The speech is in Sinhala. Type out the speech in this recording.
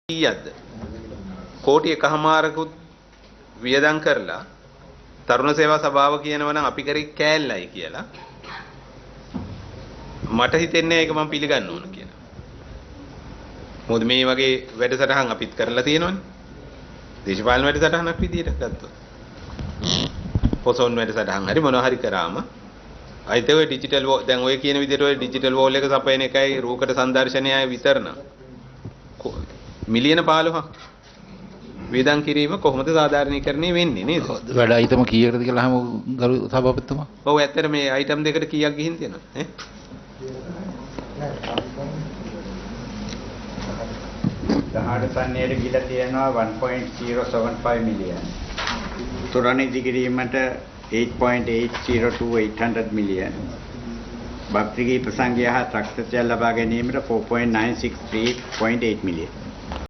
කීයක්ද? කෝටි 1.5කුත් වියදම් කරලා තරුණ සේවා සභාව කියනවා නම් අපි කරේ කෑල්ලයි කියලා. මට හිතෙන්නේ ඒක මම පිළිගන්න ඕන කියලා. මොකද මේ වගේ වැඩසටහන් අපිත් කරලා තියෙනවනේ. දේශපාලන වැඩසටහනක් විදියට ගත්තොත්. පොසොන් වැඩසටහන් හරි මොනවා හරි කරාම අයිත ඔය ඩිජිටල් දැන් ඔය කියන විදිහට ඔය ඩිජිටල් වෝල් එක සපයන එකයි රූකඩ සංදර්ශනයයි විතරන මිලියන 15ක් වේදන් කිරීම කොහොමද සාධාරණීකරණය වෙන්නේ නේද? වැඩ අයිතම කීයකටද කියලා අහමු ගරු සභාපතිතුමා. ඔව් ඇත්තට මේ අයිටම් දෙකට කීයක් ගිහින් තියෙනවද ඈ? දහඩ සන්නේට ගිලා තියෙනවා 1.075 මිලියන්. තොරණ ඉදිකිරීමට 8.802 800 මිලියන්. භක්තිගී ප්‍රසංගය හා ත්‍රක්ෂත්‍ය ලබා ගැනීමට 4.963.8 මිලියන්.